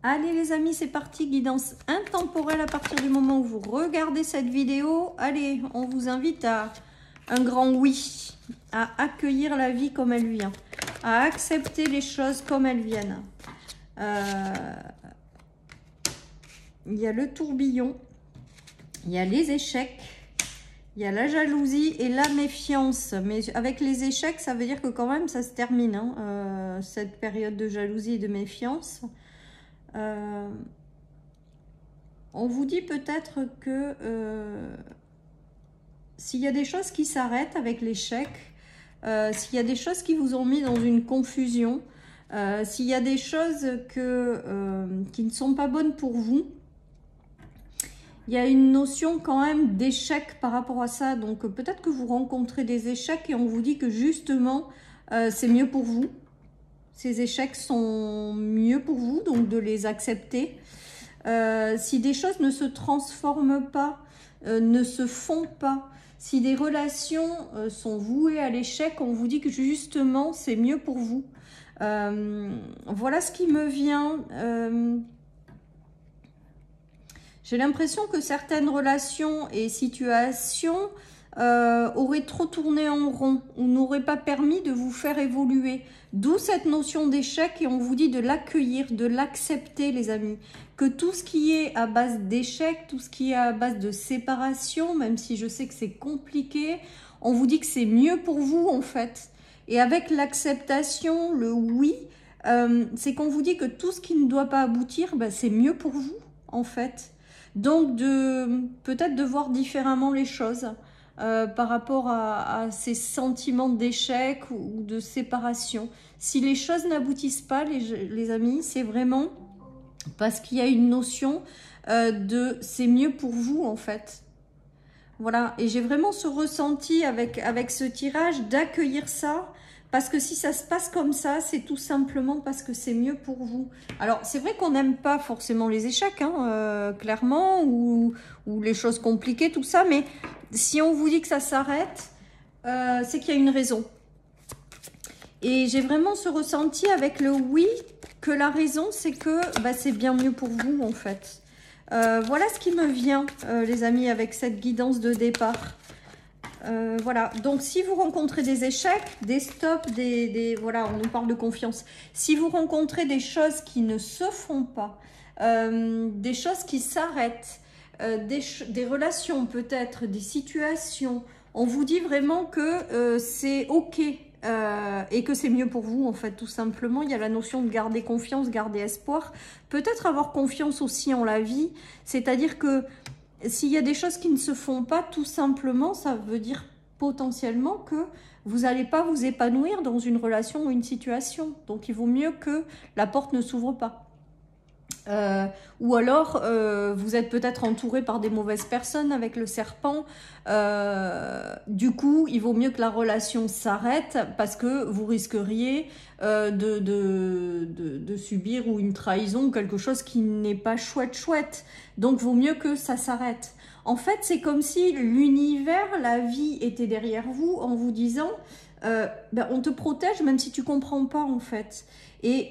Allez les amis, c'est parti, guidance intemporelle à partir du moment où vous regardez cette vidéo. Allez, on vous invite à un grand oui, à accueillir la vie comme elle vient, à accepter les choses comme elles viennent. Il y a le tourbillon, il y a les échecs, il y a la jalousie et la méfiance. Mais avec les échecs, ça veut dire que quand même ça se termine, hein, cette période de jalousie et de méfiance. On vous dit peut-être que s'il y a des choses qui s'arrêtent avec l'échec, s'il y a des choses qui vous ont mis dans une confusion, s'il y a des choses qui ne sont pas bonnes pour vous, il y a une notion quand même d'échec par rapport à ça. Donc peut-être que vous rencontrez des échecs et on vous dit que justement c'est mieux pour vous. Ces échecs sont mieux pour vous, donc de les accepter. Si des choses ne se transforment pas, ne se font pas, si des relations sont vouées à l'échec, on vous dit que justement c'est mieux pour vous. Voilà ce qui me vient. J'ai l'impression que certaines relations et situations auraient trop tourné en rond ou n'auraient pas permis de vous faire évoluer. D'où cette notion d'échec et on vous dit de l'accueillir, de l'accepter les amis. Que tout ce qui est à base d'échec, tout ce qui est à base de séparation, même si je sais que c'est compliqué, on vous dit que c'est mieux pour vous en fait. Et avec l'acceptation, le oui, c'est qu'on vous dit que tout ce qui ne doit pas aboutir, bah, c'est mieux pour vous en fait. Donc peut-être de voir différemment les choses. Par rapport à ces sentiments d'échec ou de séparation. Si les choses n'aboutissent pas, les amis, c'est vraiment parce qu'il y a une notion de c'est mieux pour vous en fait. Voilà, et j'ai vraiment ce ressenti avec ce tirage d'accueillir ça. Parce que si ça se passe comme ça, c'est tout simplement parce que c'est mieux pour vous. Alors, c'est vrai qu'on n'aime pas forcément les échecs, hein, clairement, ou les choses compliquées, tout ça. Mais si on vous dit que ça s'arrête, c'est qu'il y a une raison. Et j'ai vraiment ce ressenti avec le oui, que la raison, c'est que bah, c'est bien mieux pour vous, en fait. Voilà ce qui me vient, les amis, avec cette guidance de départ. Voilà, donc si vous rencontrez des échecs, des stops, voilà, on nous parle de confiance. Si vous rencontrez des choses qui ne se font pas, des choses qui s'arrêtent, des relations peut-être, des situations, on vous dit vraiment que c'est ok et que c'est mieux pour vous en fait, tout simplement. Il y a la notion de garder confiance, garder espoir, peut-être avoir confiance aussi en la vie, c'est-à-dire que s'il y a des choses qui ne se font pas, tout simplement, ça veut dire potentiellement que vous n'allez pas vous épanouir dans une relation ou une situation. Donc, il vaut mieux que la porte ne s'ouvre pas. Ou alors, vous êtes peut-être entouré par des mauvaises personnes avec le serpent. Du coup, il vaut mieux que la relation s'arrête parce que vous risqueriez de subir ou une trahison ou quelque chose qui n'est pas chouette. Donc, vaut mieux que ça s'arrête. En fait, c'est comme si l'univers, la vie était derrière vous en vous disant ben, on te protège même si tu comprends pas en fait. Et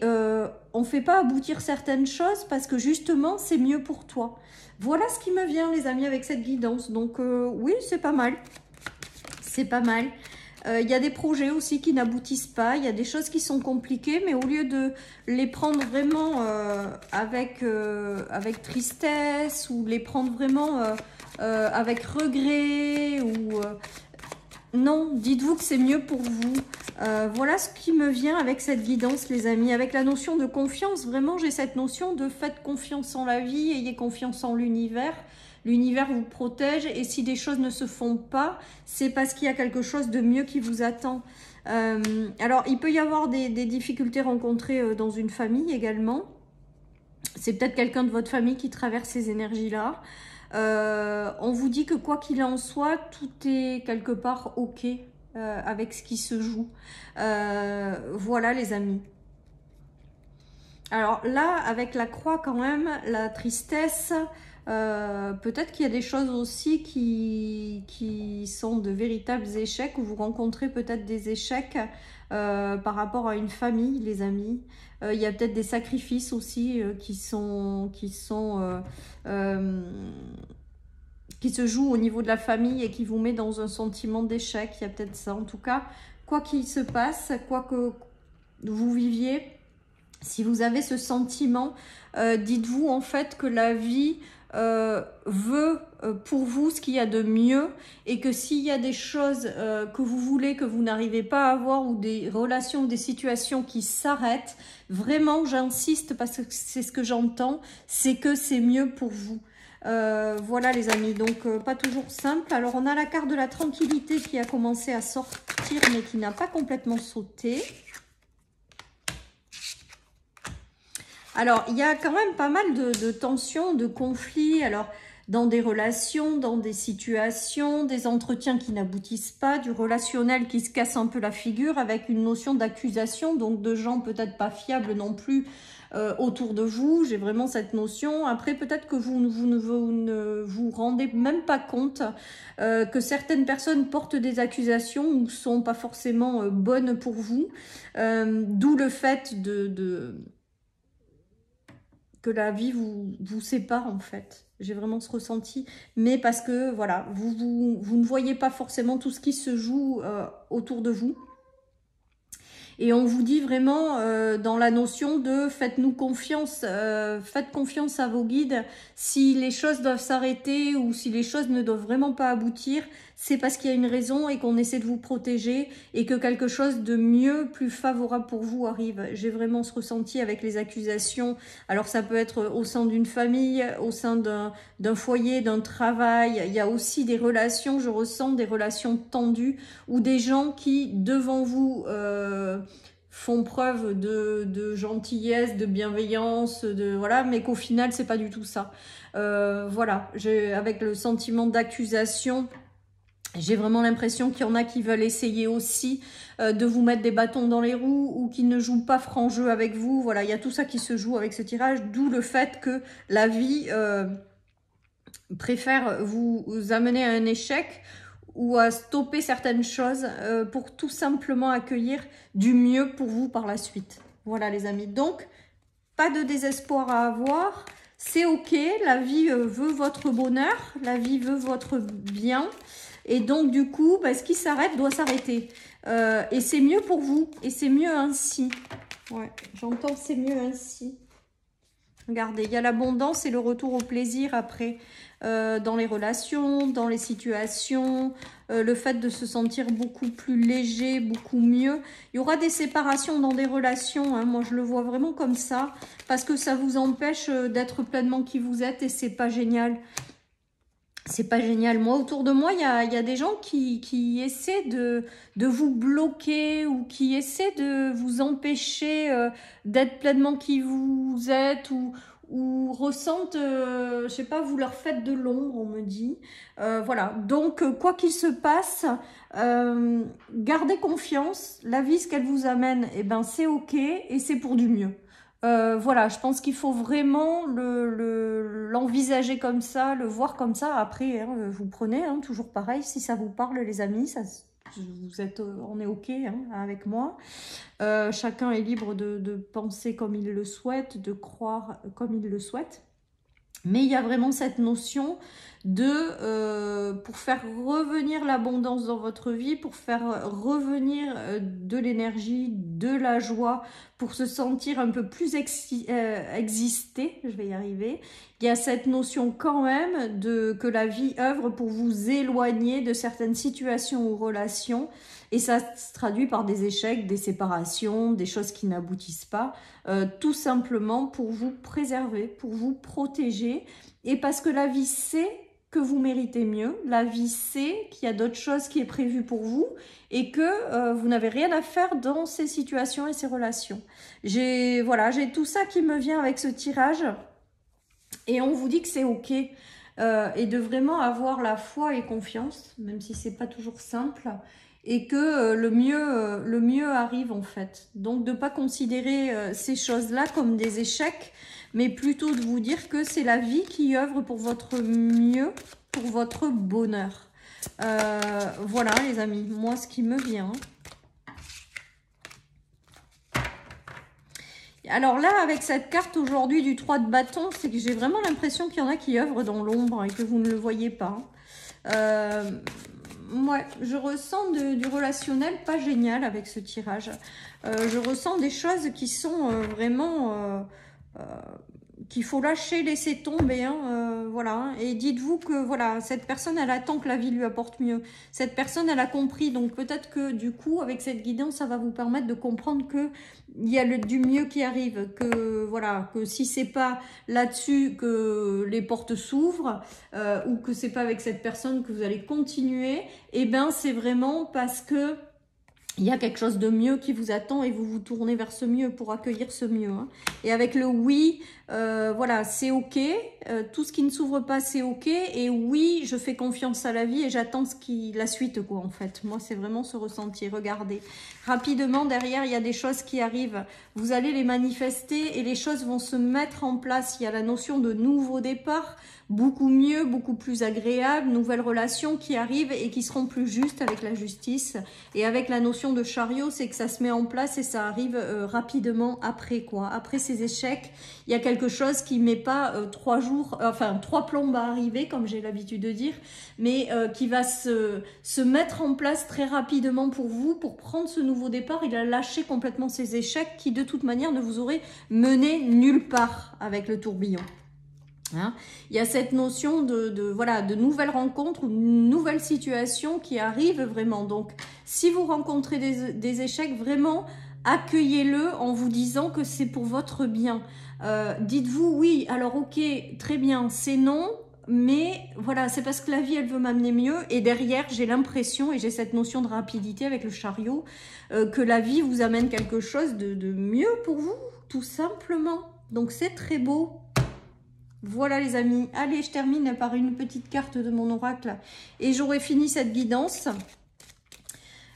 on ne fait pas aboutir certaines choses parce que justement, c'est mieux pour toi. Voilà ce qui me vient, les amis, avec cette guidance. Donc, oui, c'est pas mal. C'est pas mal. Il y a des projets aussi qui n'aboutissent pas. Il y a des choses qui sont compliquées, mais au lieu de les prendre vraiment avec tristesse ou les prendre vraiment avec regret ou... non, dites-vous que c'est mieux pour vous. Voilà ce qui me vient avec cette guidance, les amis. Avec la notion de confiance, vraiment, j'ai cette notion de faites confiance en la vie, ayez confiance en l'univers. L'univers vous protège et si des choses ne se font pas, c'est parce qu'il y a quelque chose de mieux qui vous attend. Alors, il peut y avoir des difficultés rencontrées dans une famille également. C'est peut-être quelqu'un de votre famille qui traverse ces énergies-là. On vous dit que quoi qu'il en soit, tout est quelque part ok avec ce qui se joue. Voilà les amis. Alors là, avec la croix quand même, la tristesse, peut-être qu'il y a des choses aussi qui sont de véritables échecs, où vous rencontrez peut-être des échecs par rapport à une famille, les amis. Il y a peut-être des sacrifices aussi qui se jouent au niveau de la famille et qui vous met dans un sentiment d'échec. Il y a peut-être ça. En tout cas, quoi qu'il se passe, quoi que vous viviez, si vous avez ce sentiment, dites-vous en fait que la vie veut pour vous ce qu'il y a de mieux, et que s'il y a des choses que vous voulez, que vous n'arrivez pas à avoir, ou des relations, ou des situations qui s'arrêtent, vraiment j'insiste parce que c'est ce que j'entends, c'est que c'est mieux pour vous. Voilà les amis, donc pas toujours simple. Alors on a la carte de la tranquillité qui a commencé à sortir mais qui n'a pas complètement sauté. Alors, il y a quand même pas mal de tensions, de conflits, alors dans des relations, dans des situations, des entretiens qui n'aboutissent pas, du relationnel qui se casse un peu la figure, avec une notion d'accusation, donc de gens peut-être pas fiables non plus autour de vous. J'ai vraiment cette notion. Après, peut-être que vous ne vous rendez même pas compte que certaines personnes portent des accusations ou sont pas forcément bonnes pour vous, d'où le fait que la vie vous sépare en fait. J'ai vraiment ce ressenti. Mais parce que voilà, vous ne voyez pas forcément tout ce qui se joue autour de vous. Et on vous dit vraiment dans la notion de faites-nous confiance, faites confiance à vos guides. Si les choses doivent s'arrêter ou si les choses ne doivent vraiment pas aboutir, c'est parce qu'il y a une raison et qu'on essaie de vous protéger et que quelque chose de mieux, plus favorable pour vous arrive. J'ai vraiment ce ressenti avec les accusations. Alors ça peut être au sein d'une famille, au sein d'un foyer, d'un travail. Il y a aussi des relations, je ressens des relations tendues ou des gens qui, devant vous, font preuve de gentillesse, de bienveillance, voilà, mais qu'au final, c'est pas du tout ça. Voilà, avec le sentiment d'accusation, j'ai vraiment l'impression qu'il y en a qui veulent essayer aussi de vous mettre des bâtons dans les roues ou qui ne jouent pas franc jeu avec vous. Voilà, il y a tout ça qui se joue avec ce tirage, d'où le fait que la vie préfère vous amener à un échec ou à stopper certaines choses pour tout simplement accueillir du mieux pour vous par la suite. Voilà les amis, donc pas de désespoir à avoir, c'est ok, la vie veut votre bonheur, la vie veut votre bien, et donc du coup, ce qui s'arrête doit s'arrêter. Et c'est mieux pour vous, et c'est mieux ainsi. Ouais, j'entends c'est mieux ainsi. Regardez, il y a l'abondance et le retour au plaisir après, dans les relations, dans les situations, le fait de se sentir beaucoup plus léger, beaucoup mieux. Il y aura des séparations dans des relations, hein, moi je le vois vraiment comme ça, parce que ça vous empêche d'être pleinement qui vous êtes et c'est pas génial. C'est pas génial. Moi, autour de moi, il y a des gens qui essaient de vous bloquer ou qui essaient de vous empêcher d'être pleinement qui vous êtes ou ressentent, je sais pas, vous leur faites de l'ombre, on me dit. Voilà. Donc, quoi qu'il se passe, gardez confiance. La vie, ce qu'elle vous amène, eh ben, c'est ok et c'est pour du mieux. Voilà, je pense qu'il faut vraiment l'envisager comme ça, le voir comme ça. Après, hein, vous prenez, hein, toujours pareil, si ça vous parle les amis, on est ok hein, avec moi. Chacun est libre de penser comme il le souhaite, de croire comme il le souhaite. Mais il y a vraiment cette notion pour faire revenir l'abondance dans votre vie, pour faire revenir de l'énergie, de la joie, pour se sentir un peu plus exister, je vais y arriver. Il y a cette notion quand même que la vie œuvre pour vous éloigner de certaines situations ou relations. Et ça se traduit par des échecs, des séparations, des choses qui n'aboutissent pas, tout simplement pour vous préserver, pour vous protéger. Et parce que la vie sait que vous méritez mieux, la vie sait qu'il y a d'autres choses qui est prévues pour vous et que vous n'avez rien à faire dans ces situations et ces relations. J'ai tout ça qui me vient avec ce tirage et on vous dit que c'est ok. Et de vraiment avoir la foi et confiance, même si c'est pas toujours simple. et que le mieux arrive en fait. Donc de ne pas considérer ces choses-là comme des échecs, mais plutôt de vous dire que c'est la vie qui œuvre pour votre mieux, pour votre bonheur. Voilà les amis, moi ce qui me vient. Alors là, avec cette carte aujourd'hui du 3 de bâton, c'est que j'ai vraiment l'impression qu'il y en a qui œuvrent dans l'ombre et que vous ne le voyez pas. Ouais, je ressens du relationnel pas génial avec ce tirage. Je ressens des choses qui sont vraiment... qu'il faut lâcher, laisser tomber, hein, voilà. Et dites-vous que voilà, cette personne, elle attend que la vie lui apporte mieux. Cette personne, elle a compris, donc peut-être que du coup, avec cette guidance, ça va vous permettre de comprendre que il y a du mieux qui arrive, que voilà, que si c'est pas là-dessus que les portes s'ouvrent, ou que c'est pas avec cette personne que vous allez continuer, et ben c'est vraiment parce que il y a quelque chose de mieux qui vous attend et vous vous tournez vers ce mieux pour accueillir ce mieux. Hein. Et avec le oui, voilà, c'est ok. Tout ce qui ne s'ouvre pas, c'est ok. Et oui, je fais confiance à la vie et j'attends la suite, quoi, en fait. Moi, c'est vraiment ce ressenti. Regardez. Rapidement, derrière, il y a des choses qui arrivent. Vous allez les manifester et les choses vont se mettre en place. Il y a la notion de nouveau départ. Beaucoup mieux, beaucoup plus agréable, nouvelles relations qui arrivent et qui seront plus justes avec la justice. Et avec la notion de chariot, c'est que ça se met en place et ça arrive rapidement après, quoi. Après ces échecs, il y a quelque chose qui met pas 3 jours, enfin 3 plombes à arriver, comme j'ai l'habitude de dire, mais qui va se mettre en place très rapidement pour vous, pour prendre ce nouveau départ. Il a lâché complètement ces échecs qui, de toute manière, ne vous auraient mené nulle part avec le tourbillon. Hein, il y a cette notion voilà, de nouvelles rencontres ou nouvelles situations qui arrivent vraiment. Donc, si vous rencontrez des échecs, vraiment, accueillez-le en vous disant que c'est pour votre bien. Dites-vous, oui, alors ok, très bien, c'est non, mais voilà, c'est parce que la vie, elle veut m'amener mieux. Et derrière, j'ai l'impression, et j'ai cette notion de rapidité avec le chariot, que la vie vous amène quelque chose de mieux pour vous, tout simplement. Donc, c'est très beau. Voilà les amis, allez, je termine par une petite carte de mon oracle et j'aurai fini cette guidance.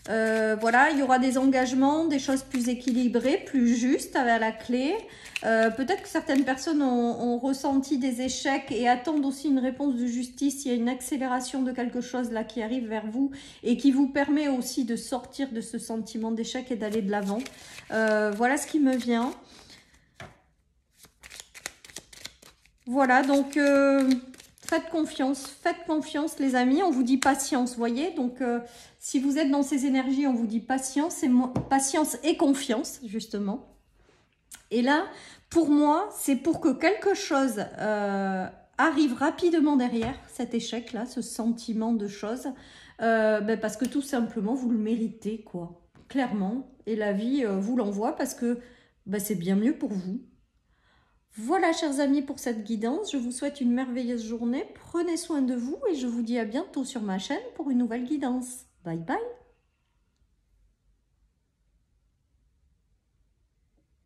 Voilà, il y aura des engagements, des choses plus équilibrées, plus justes à la clé. Peut-être que certaines personnes ont ressenti des échecs et attendent aussi une réponse de justice. Il y a une accélération de quelque chose là qui arrive vers vous et qui vous permet aussi de sortir de ce sentiment d'échec et d'aller de l'avant. Voilà ce qui me vient. Voilà, donc faites confiance les amis, on vous dit patience, voyez. Donc si vous êtes dans ces énergies, on vous dit patience et confiance, justement. Et là, pour moi, c'est pour que quelque chose arrive rapidement derrière cet échec-là, ce sentiment de choses, parce que tout simplement, vous le méritez, quoi, clairement. Et la vie vous l'envoie parce que c'est bien mieux pour vous. Voilà, chers amis, pour cette guidance. Je vous souhaite une merveilleuse journée. Prenez soin de vous et je vous dis à bientôt sur ma chaîne pour une nouvelle guidance. Bye bye.